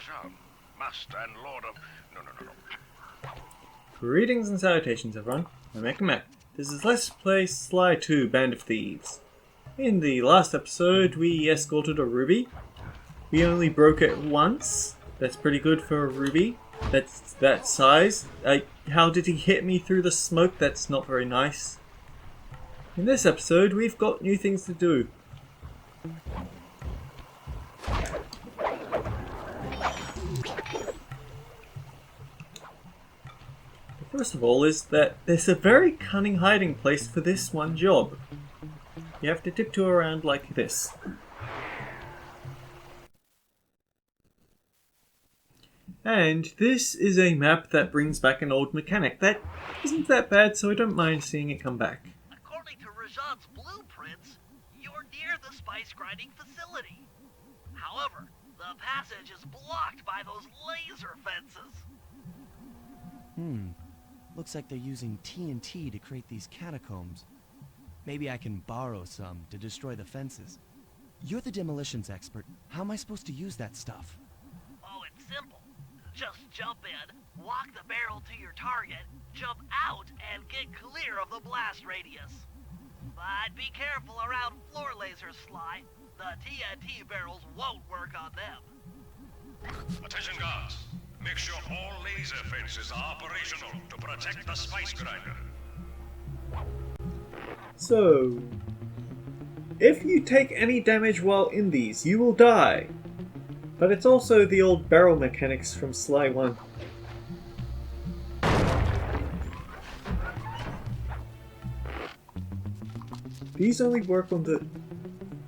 Rajan, master and lord of... No. Greetings and salutations, everyone. I'm Mac. This is Let's Play Sly 2 Band of Thieves. In the last episode, we escorted a ruby. We only broke it once. That's pretty good for a ruby. That's that size. How did he hit me through the smoke? That's not very nice. In this episode, we've got new things to do. First of all is that there's a very cunning hiding place for this one job. You have to tiptoe around like this. And this is a map that brings back an old mechanic. That isn't that bad, so I don't mind seeing it come back. According to Rajan's blueprints, you're near the spice grinding facility. However, the passage is blocked by those laser fences. Looks like they're using TNT to create these catacombs. Maybe I can borrow some to destroy the fences. You're the demolitions expert. How am I supposed to use that stuff? Oh, it's simple. Just jump in, walk the barrel to your target, jump out, and get clear of the blast radius. But be careful around floor lasers, Sly. The TNT barrels won't work on them. Attention guards. Make sure all laser fences are operational to protect the spice grinder. So, if you take any damage while in these, you will die. But it's also the old barrel mechanics from Sly 1. These only work on the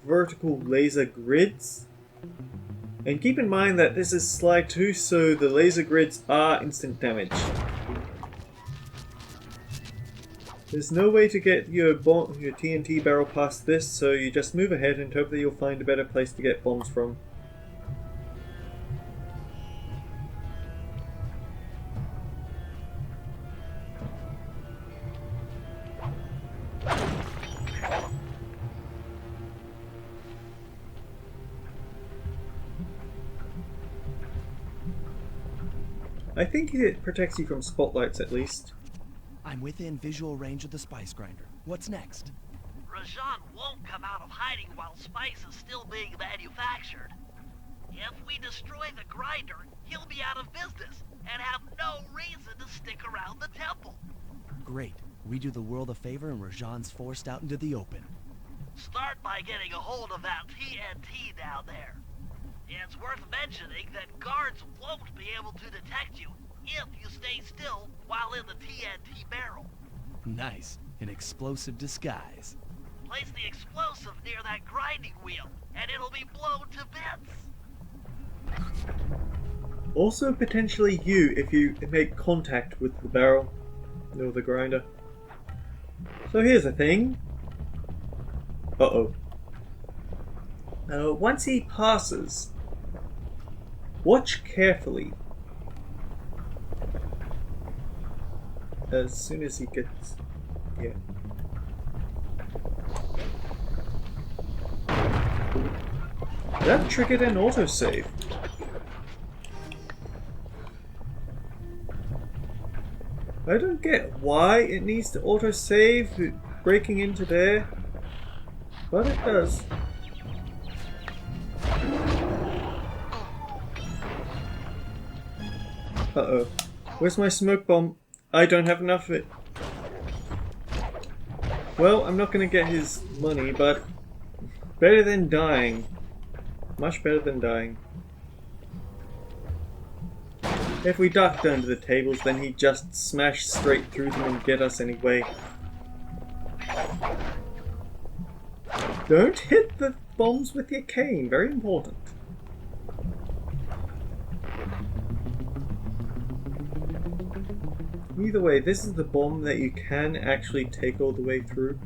vertical laser grids. And keep in mind that this is Sly 2, so the laser grids are instant damage. There's no way to get your TNT barrel past this, so you just move ahead and hope that you'll find a better place to get bombs from. I think it protects you from spotlights at least. I'm within visual range of the spice grinder. What's next? Rajan won't come out of hiding while spice is still being manufactured. If we destroy the grinder, he'll be out of business and have no reason to stick around the temple. Great. We do the world a favor and Rajan's forced out into the open. Start by getting a hold of that TNT down there. It's worth mentioning that guards won't be able to detect you if you stay still while in the TNT barrel. Nice. An explosive disguise. Place the explosive near that grinding wheel, and it'll be blown to bits. Also potentially you if you make contact with the barrel or the grinder. So here's the thing. Once he passes, watch carefully. As soon as he gets... yeah. That triggered an autosave. I don't get why it needs to autosave breaking into there, but it does. Uh-oh. Where's my smoke bomb? I don't have enough of it. Well, I'm not gonna get his money, but better than dying. Much better than dying. If we ducked under the tables, then he'd just smash straight through them and get us anyway. Don't hit the bombs with your cane, very important. Either way, this is the bomb that you can actually take all the way through.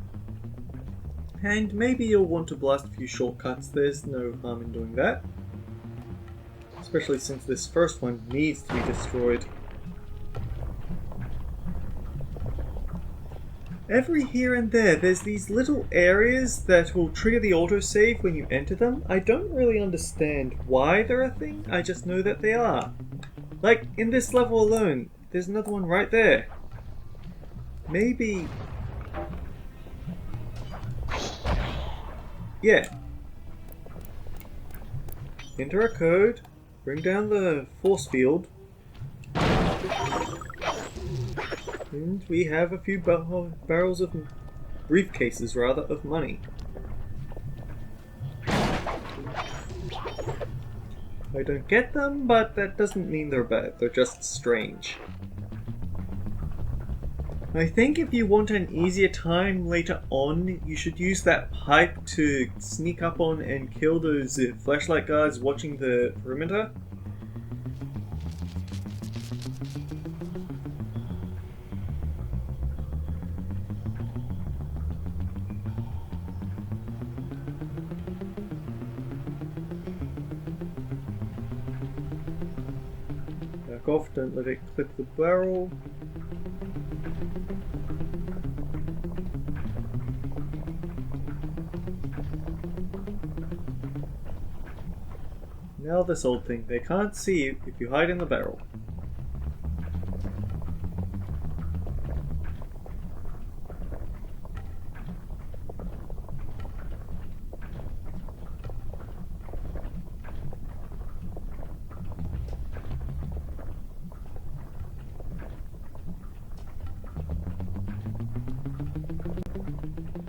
And maybe you'll want to blast a few shortcuts, there's no harm in doing that. Especially since this first one needs to be destroyed. Every here and there, there's these little areas that will trigger the autosave when you enter them. I don't really understand why they're a thing, I just know that they are. Like, in this level alone, there's another one right there. Maybe... yeah. Enter a code, bring down the force field, and we have a few barrels of... briefcases, rather, of money. I don't get them, but that doesn't mean they're bad, they're just strange. I think if you want an easier time later on, you should use that pipe to sneak up on and kill those flashlight guards watching the perimeter. Back off, don't let it clip the barrel. Now this old thing, they can't see you if you hide in the barrel.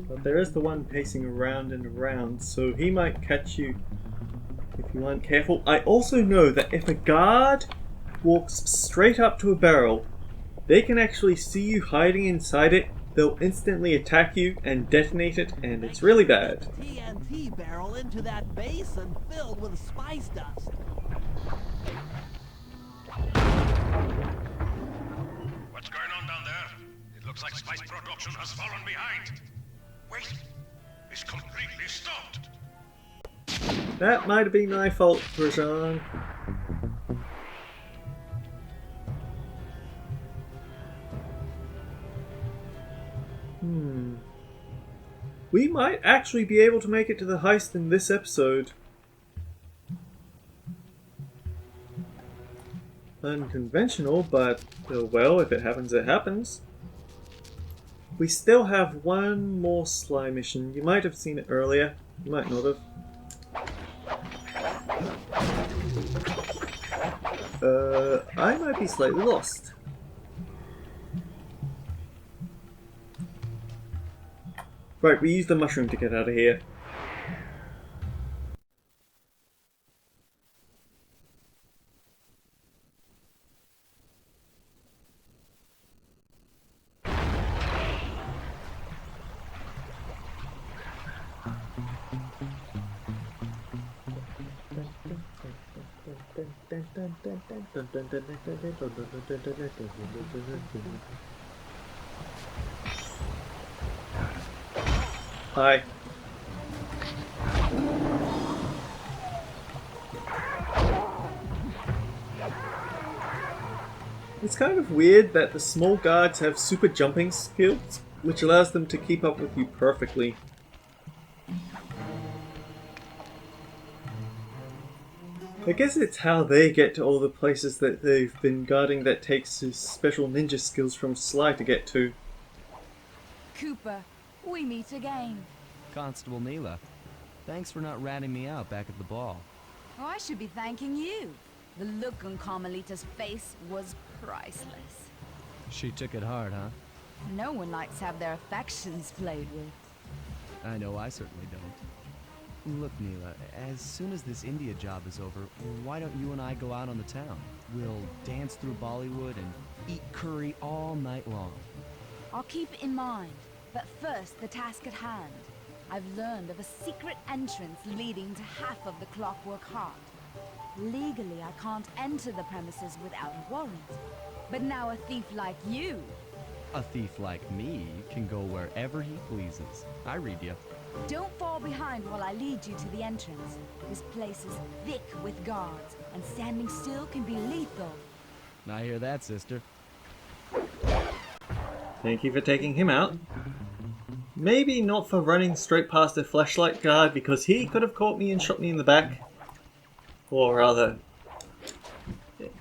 But there is the one pacing around and around, so he might catch you if you aren't careful. I also know that if a guard walks straight up to a barrel, they can actually see you hiding inside it, they'll instantly attack you and detonate it, and it's really bad. TNT barrel into that basin filled with spice dust. What's going on down there? It looks like spice production has fallen behind. Wait, it's completely stopped. That might have been my fault, Rajan. We might actually be able to make it to the heist in this episode. Unconventional, but, well, if it happens, it happens. We still have one more Sly mission. You might have seen it earlier. You might not have. I might be slightly lost. Right, we use the mushroom to get out of here. Hi. It's kind of weird that the small guards have super jumping skills, which allows them to keep up with you perfectly. I guess it's how they get to all the places that they've been guarding that takes his special ninja skills from Sly to get to. Cooper, we meet again. Constable Neela, thanks for not ratting me out back at the ball. Oh, I should be thanking you. The look on Carmelita's face was priceless. She took it hard, huh? No one likes to have their affections played with. I know I certainly don't. Look, Neela, as soon as this India job is over, why don't you and I go out on the town? We'll dance through Bollywood and eat curry all night long. I'll keep it in mind, but first the task at hand. I've learned of a secret entrance leading to half of the Clockwork Heart. Legally, I can't enter the premises without a warrant. But now a thief like you... A thief like me can go wherever he pleases. I read you. Don't fall behind while I lead you to the entrance. This place is thick with guards, and standing still can be lethal. I hear that, sister. Thank you for taking him out. Maybe not for running straight past a flashlight guard, because he could have caught me and shot me in the back. Or rather,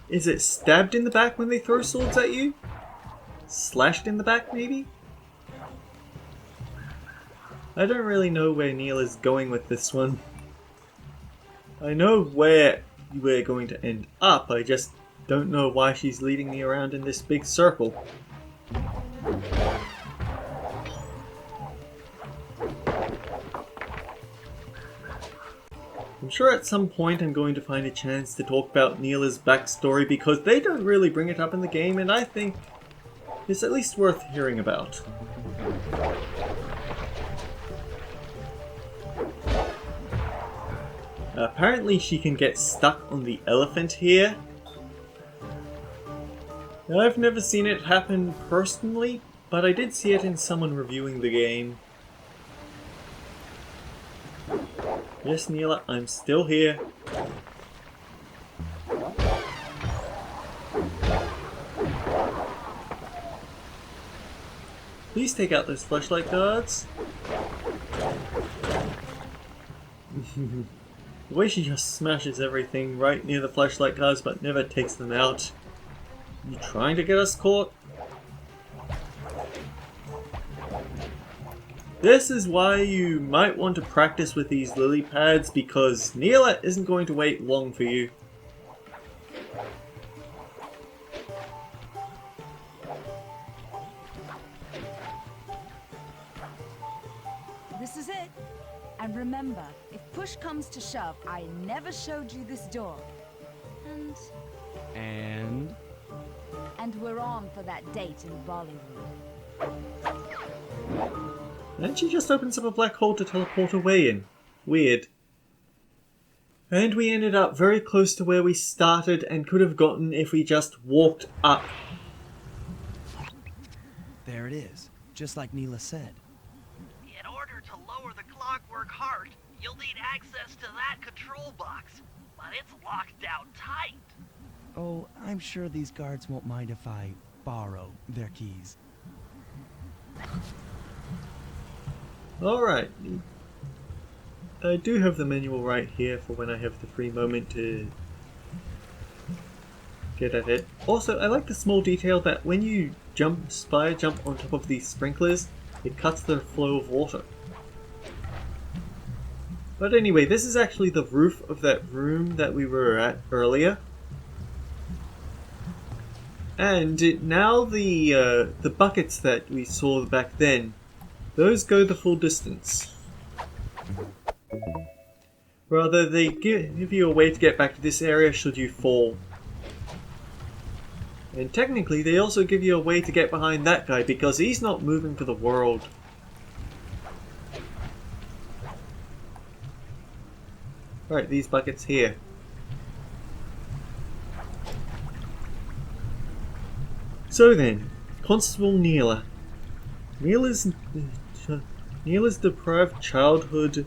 is it stabbed in the back when they throw swords at you? Slashed in the back, maybe? I don't really know where Neil is going with this one. I know where we're going to end up, I just don't know why she's leading me around in this big circle. I'm sure at some point I'm going to find a chance to talk about Neela's backstory, because they don't really bring it up in the game, and I think it's at least worth hearing about. Apparently she can get stuck on the elephant here. Now, I've never seen it happen personally, but I did see it in someone reviewing the game. Yes, Neela, I'm still here. Please take out those flashlight guards. The way she just smashes everything right near the flashlight guards but never takes them out. You trying to get us caught? This is why you might want to practice with these lily pads, because Neela isn't going to wait long for you. This is it. And remember, if push comes to shove, I never showed you this door. And? And we're on for that date in Bollywood. And she just opens up a black hole to teleport away in. Weird. And we ended up very close to where we started and could have gotten if we just walked up. There it is, just like Neela said. In order to lower the clockwork heart, you'll need access to that control box. But it's locked down tight. Oh, I'm sure these guards won't mind if I borrow their keys. Alright. I do have the manual right here for when I have the free moment to get at it. Also, I like the small detail that when you spire jump on top of these sprinklers, it cuts the flow of water. But anyway, this is actually the roof of that room that we were at earlier. And now the buckets that we saw back then, those go the full distance. Rather, they give you a way to get back to this area should you fall. And technically, they also give you a way to get behind that guy, because he's not moving to the world. Alright, these buckets here. So then, Constable Neela. Neela's deprived childhood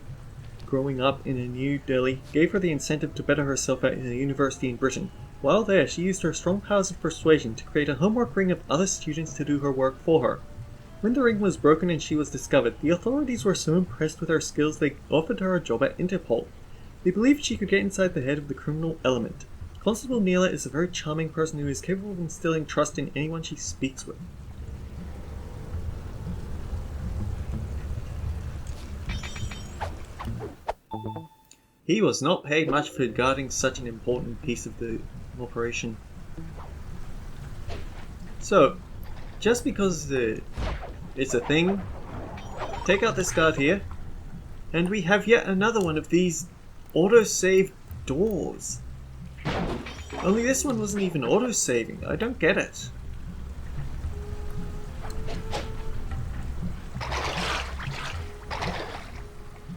growing up in a New Delhi gave her the incentive to better herself at a university in Britain. While there, she used her strong powers of persuasion to create a homework ring of other students to do her work for her. When the ring was broken and she was discovered, the authorities were so impressed with her skills they offered her a job at Interpol. They believed she could get inside the head of the criminal element. Constable Neela is a very charming person who is capable of instilling trust in anyone she speaks with. He was not paid much for guarding such an important piece of the operation. So, just because it's a thing, take out this guard here, and we have yet another one of these autosave doors. Only this one wasn't even auto-saving. I don't get it.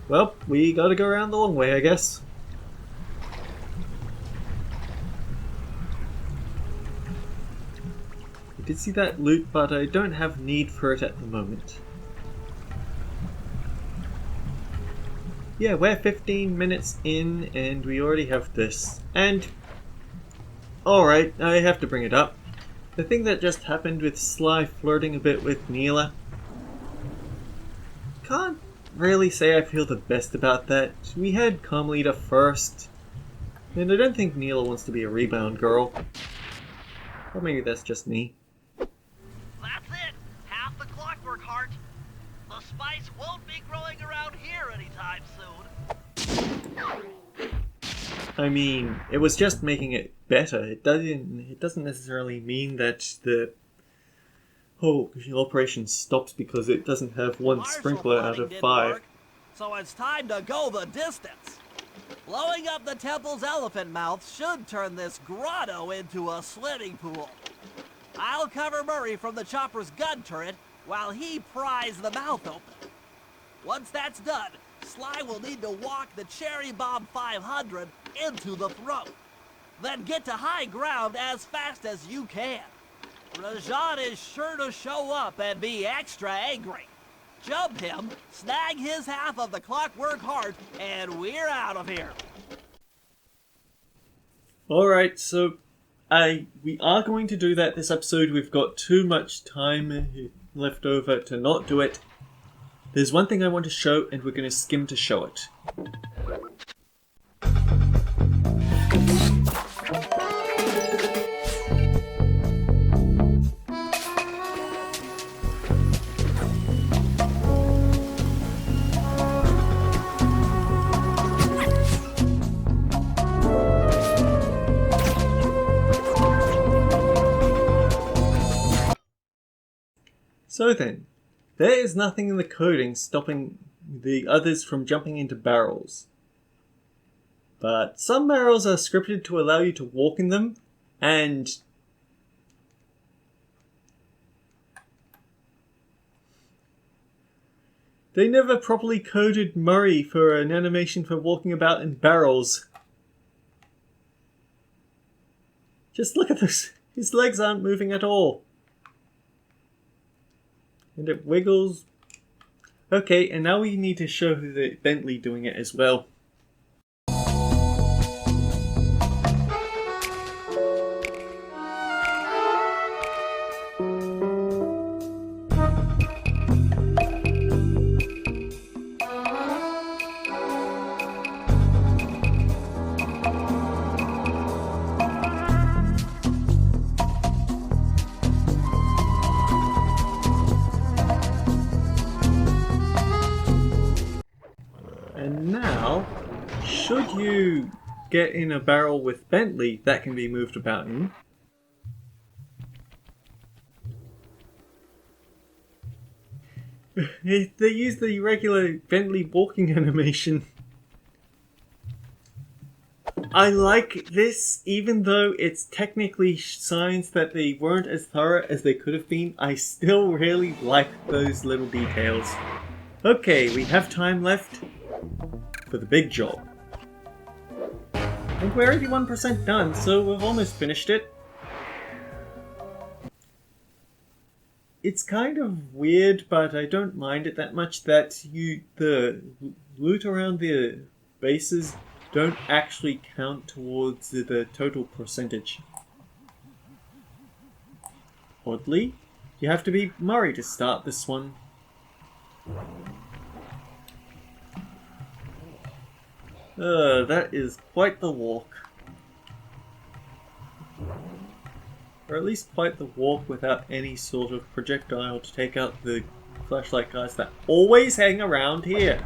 Well, we gotta go around the long way, I guess. I did see that loot, but I don't have need for it at the moment. Yeah, we're 15 minutes in, and we already have this. And alright, I have to bring it up. the thing that just happened with Sly flirting a bit with Neela, can't really say I feel the best about that. We had Carmelita first, and I don't think Neela wants to be a rebound girl. Or maybe that's just me. That's it. Half the clockwork heart. The spice won't be growing around here anytime soon. I mean, it was just making it better. It doesn't necessarily mean that the whole operation stops because it doesn't have one Marshal sprinkler out flooding of didn't 5. work, so it's time to go the distance. Blowing up the temple's elephant mouth should turn this grotto into a swimming pool. I'll cover Murray from the chopper's gun turret while he pries the mouth open. Once that's done, Sly will need to walk the Cherry Bomb 500 into the throat. Then get to high ground as fast as you can. Rajan is sure to show up and be extra angry. Jump him, snag his half of the clockwork heart, and we're out of here. Alright, so we are going to do that this episode. We've got too much time left over to not do it. There's one thing I want to show, and we're going to skim to show it. So then, there is nothing in the coding stopping the others from jumping into barrels. But some barrels are scripted to allow you to walk in them, and they never properly coded Murray for an animation for walking about in barrels. Just look at this. His legs aren't moving at all. And it wiggles. Okay, and now we need to show the Bentley doing it as well. And now, should you get in a barrel with Bentley that can be moved about in, they use the regular Bentley walking animation. I like this, even though it's technically signs that they weren't as thorough as they could have been. I still really like those little details. Okay, we have time left for the big job. And we're 81% done, so we've almost finished it. It's kind of weird, but I don't mind it that much that the loot around the bases don't actually count towards the total percentage. Oddly, you have to be Murray to start this one. That is quite the walk. Or at least quite the walk without any sort of projectile to take out the flashlight guys that always hang around here.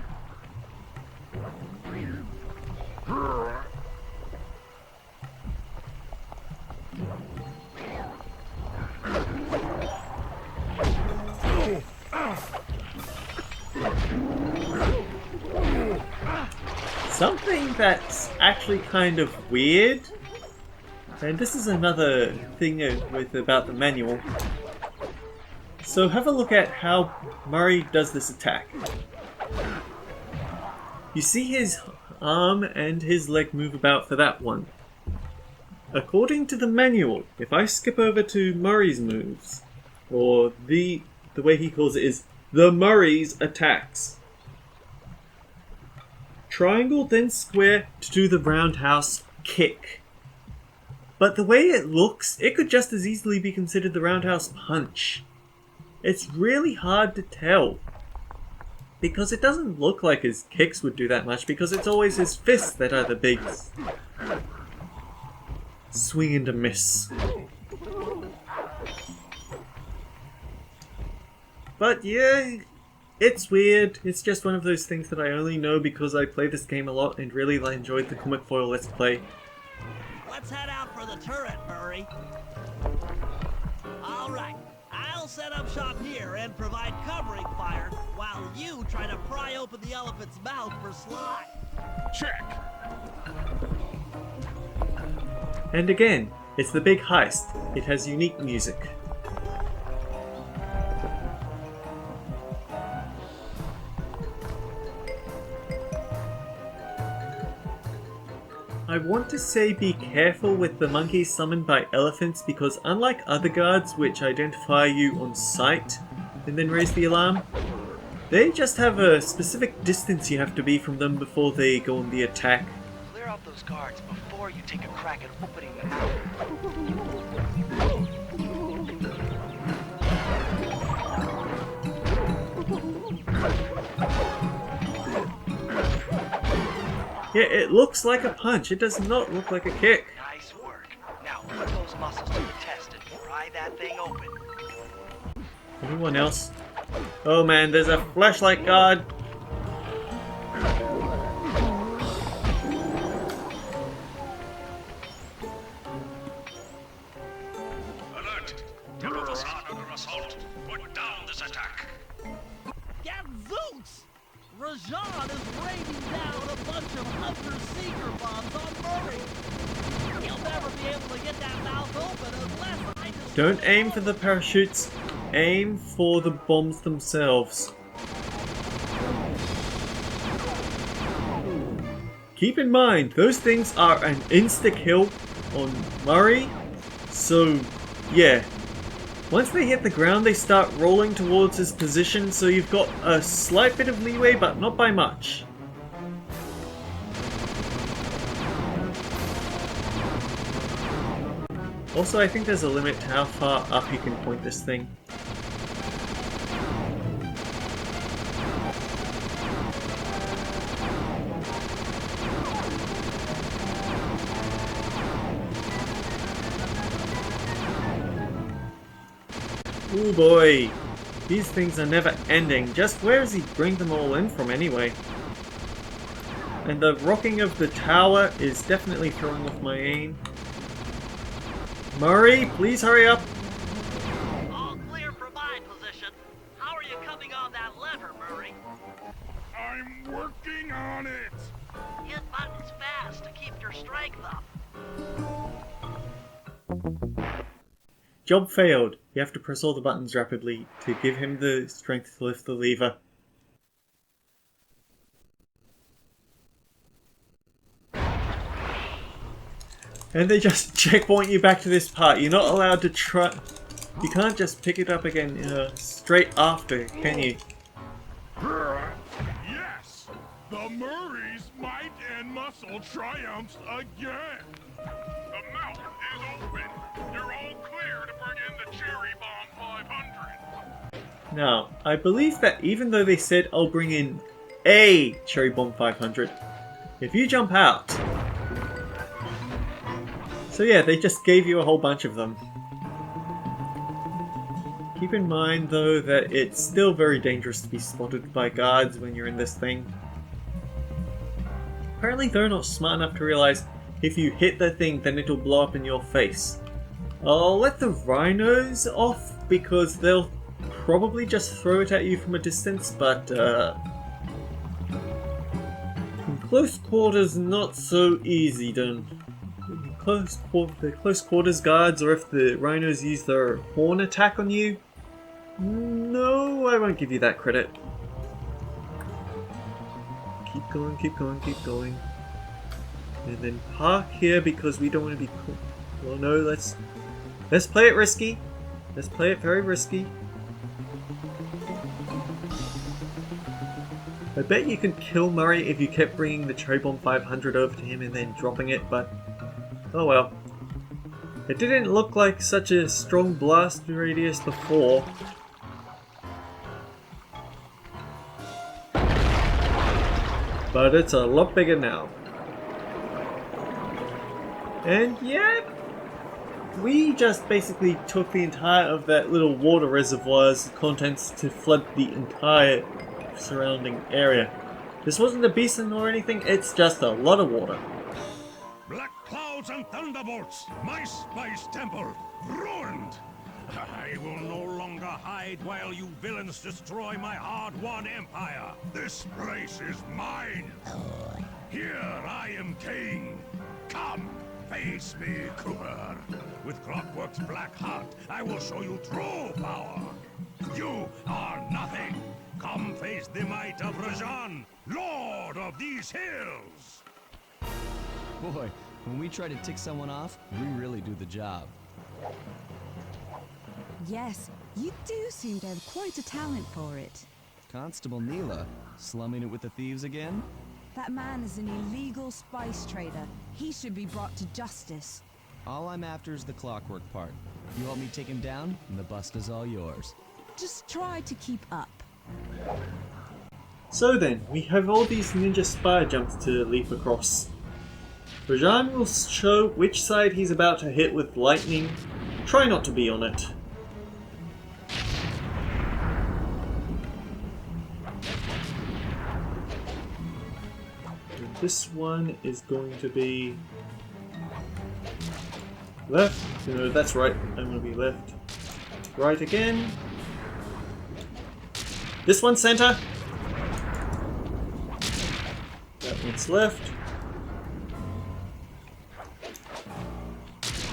Something that's actually kind of weird, and this is another thing about the manual. So have a look at how Murray does this attack. You see his arm and his leg move about for that one. According to the manual, if I skip over to Murray's moves, or the way he calls it is the Murray's attacks. Triangle, then square to do the roundhouse kick. but the way it looks, it could just as easily be considered the roundhouse punch. It's really hard to tell, because it doesn't look like his kicks would do that much, because it's always his fists that are the big swing and a miss. But yeah, it's weird. It's just one of those things that I only know because I play this game a lot and really enjoyed the Comic Foil Let's Play. Let's head out for the turret, Murray. All right, I'll set up shop here and provide covering fire while you try to pry open the elephant's mouth for Sly. Check. And again, it's the big heist. It has unique music. I want to say be careful with the monkeys summoned by elephants, because unlike other guards which identify you on sight and then raise the alarm, they just have a specific distance you have to be from them before they go on the attack. Clear out those guards before you take a crack at opening the house. Yeah, it looks like a punch. It does not look like a kick. Nice work. Now put those muscles to the test and pry that thing open. Anyone else? Oh man, there's a flashlight guard. Alert! Temple facade under assault. Put down this attack. Gadzooks! Rajan is raining down a bunch of hunter-seeker bombs on Murray. He'll never be able to get that mouth open unless I just... Don't aim for the parachutes. Aim for the bombs themselves. Keep in mind, those things are an insta-kill on Murray. So, yeah. Once they hit the ground, they start rolling towards his position, so you've got a slight bit of leeway, but not by much. Also, I think there's a limit to how far up you can point this thing. Ooh boy, these things are never ending. Just where does he bring them all in from anyway? And the rocking of the tower is definitely throwing off my aim. Murray, please hurry up. All clear from my position. How are you coming on that lever, Murray? I'm working on it. Hit buttons fast to keep your strength up. Job failed. You have to press all the buttons rapidly to give him the strength to lift the lever. And they just checkpoint you back to this part. You're not allowed to try... You can't just pick it up again straight after, can you? Yes! The Murray's might and muscle triumphs again! The mouth is open! You're all clear to bring in the Cherry Bomb 500! Now, I believe that even though they said I'll bring in a Cherry Bomb 500, if you jump out... So yeah, they just gave you a whole bunch of them. Keep in mind though that it's still very dangerous to be spotted by guards when you're in this thing. Apparently they're not smart enough to realize if you hit the thing then it'll blow up in your face. I'll let the rhinos off because they'll probably just throw it at you from a distance, but in close quarters not so easy done. The close quarters guards, or if the rhinos use their horn attack on you, no, I won't give you that credit. Keep going, keep going, keep going. And then park here because we don't want to be caught. Well, no, let's play it risky. Let's play it very risky. I bet you could kill Murray if you kept bringing the Cherry Bomb 500 over to him and then dropping it, but oh well. It didn't look like such a strong blast radius before. But it's a lot bigger now. And yeah, we just basically took the entire of that little water reservoir's contents to flood the entire surrounding area. This wasn't a basin or anything, it's just a lot of water. Black clouds and thunderbolts! My spice temple ruined! I will no longer hide while you villains destroy my hard-won empire. This place is mine. Here I am king. Come, face me, Cooper. With Clockwork's black heart, I will show you true power. You are nothing. Come face the might of Rajan, lord of these hills. Boy, when we try to tick someone off, we really do the job. Yes, you do seem to have quite a talent for it. Constable Neela, slumming it with the thieves again? That man is an illegal spice trader. He should be brought to justice. All I'm after is the Clockwork part. You help me take him down, and the bust is all yours. Just try to keep up. So then, we have all these ninja spire jumps to leap across. Rajan will show which side he's about to hit with lightning. Try not to be on it. This one is going to be left. No, that's right. I'm going to be left. Right again. This one's center. That one's left.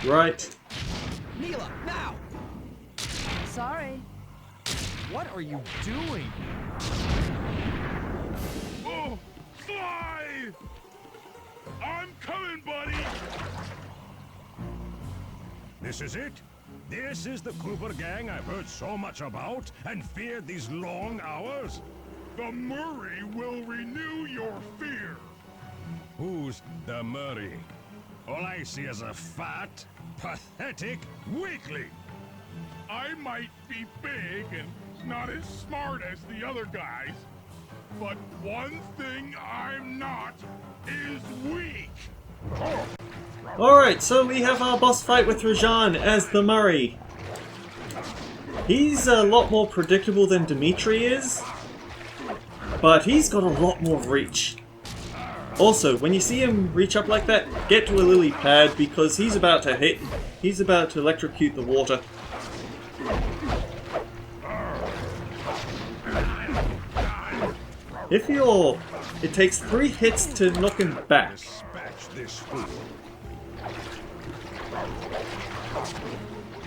Right. Neela, now! Sorry. What are you doing? Oh, fly! I'm coming, buddy! This is it? This is the Cooper gang I've heard so much about and feared these long hours? The Murray will renew your fear. Who's the Murray? All I see is a fat, pathetic weakling. I might be big and not as smart as the other guys, but one thing I'm not is weak. Alright, so we have our boss fight with Rajan as the Murray. He's a lot more predictable than Dimitri is, but he's got a lot more reach. Also, when you see him reach up like that, get to a lily pad because he's about to hit. He's about to electrocute the water. If you're... It takes 3 hits to knock him back. Dispatch this fool.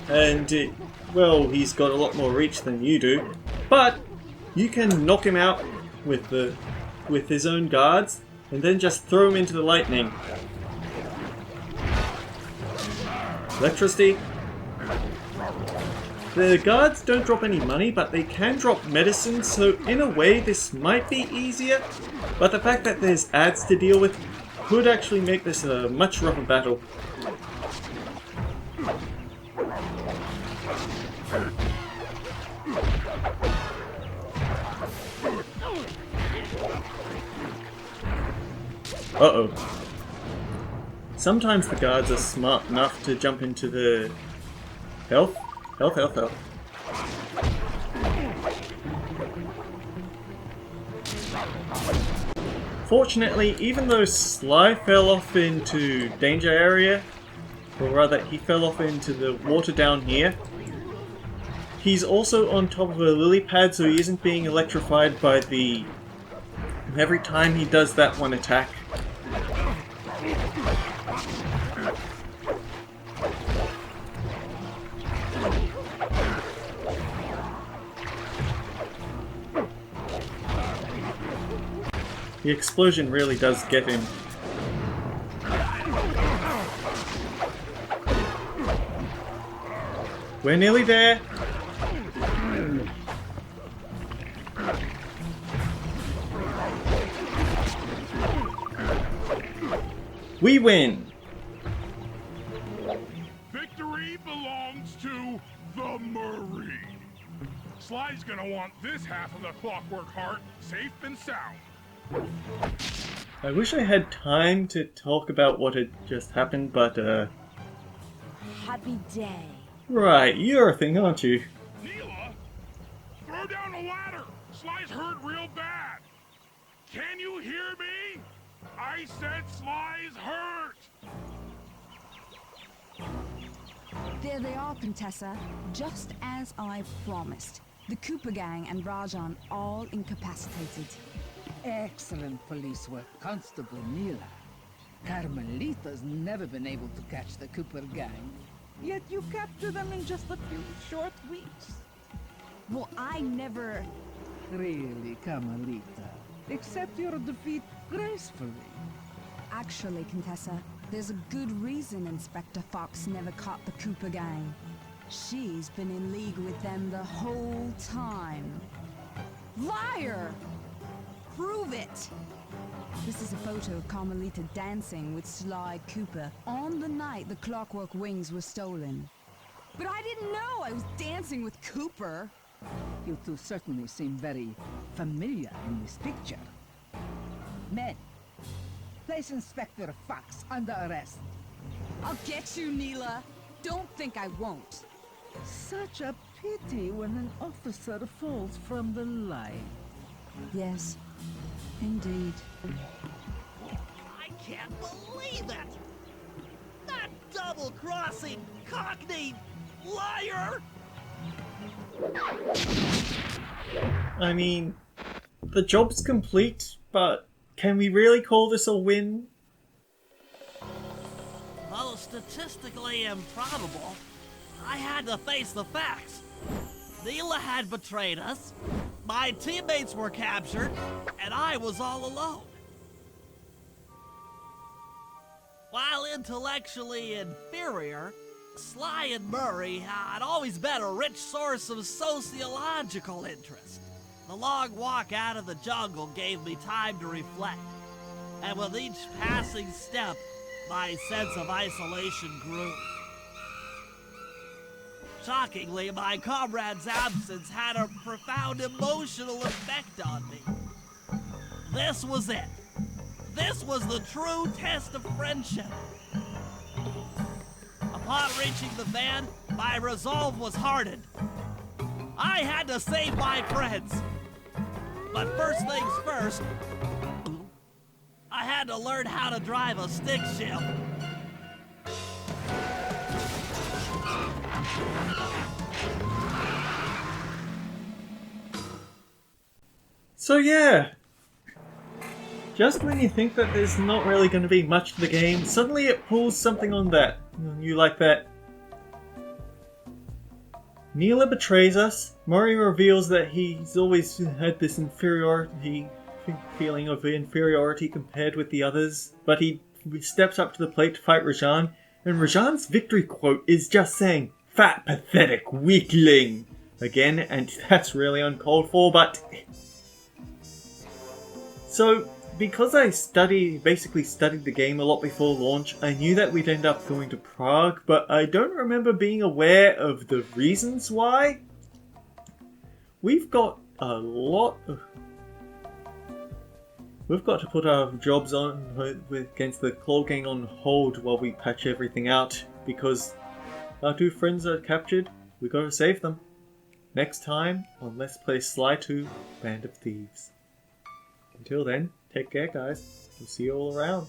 And, well, he's got a lot more reach than you do. But you can knock him out with his own guards, and then just throw him into the lightning. Electricity. The guards don't drop any money, but they can drop medicine, so in a way this might be easier, but the fact that there's ads to deal with could actually make this a much rougher battle. Uh-oh. Sometimes the guards are smart enough to jump into the... Health? Health, health, health. Fortunately, even though Sly fell off into danger area, or rather he fell off into the water down here, he's also on top of a lily pad, so he isn't being electrified by the... every time he does that one attack. The explosion really does get him. We're nearly there. We win. Victory belongs to the Murray. Sly's gonna want this half of the Clockwork Heart safe and sound. I wish I had time to talk about what had just happened, but Happy day. right, you're a thing, aren't you? Neela, throw down the ladder. Sly's hurt real bad. Can you hear me? I said Sly's hurt. There they are, Contessa, just as I promised. The Cooper gang and Rajan all incapacitated. Excellent police work, Constable Neela. Carmelita's never been able to catch the Cooper gang. Yet you captured them in just a few short weeks. Well, I never... Really, Carmelita. Accept your defeat gracefully. Actually, Contessa, there's a good reason Inspector Fox never caught the Cooper gang. She's been in league with them the whole time. Liar! Prove it! This is a photo of Carmelita dancing with Sly Cooper on the night the Clockwork Wings were stolen. But I didn't know I was dancing with Cooper. You two certainly seem very familiar in this picture. Men, place Inspector Fox under arrest. I'll get you, Neela. Don't think I won't. Such a pity when an officer falls from the line. Yes, indeed. I can't believe it! That double-crossing, cockney liar! I mean, the job's complete, but can we really call this a win? Though statistically improbable, I had to face the facts. Neela had betrayed us, my teammates were captured, and I was all alone. While intellectually inferior, Sly and Murray had always been a rich source of sociological interest. The long walk out of the jungle gave me time to reflect, and with each passing step, my sense of isolation grew. Shockingly, my comrade's absence had a profound emotional effect on me. This was it. This was the true test of friendship. Upon reaching the van, my resolve was hardened. I had to save my friends. But first things first, I had to learn how to drive a stick shift. So yeah, just when you think that there's not really going to be much to the game, suddenly it pulls something on that. You like that? Neela betrays us. Murray reveals that he's always had this feeling of inferiority compared with the others, but he steps up to the plate to fight Rajan, and Rajan's victory quote is just saying, "Fat, pathetic weakling," again, and that's really uncalled for, but... So, because I basically studied the game a lot before launch, I knew that we'd end up going to Prague, but I don't remember being aware of the reasons why. We've got a lot of... We've got to put our jobs on against the Claw Gang on hold while we patch everything out, because our two friends are captured. We gotta save them. Next time on Let's Play Sly 2 Band of Thieves. Until then, take care guys. We'll see you all around.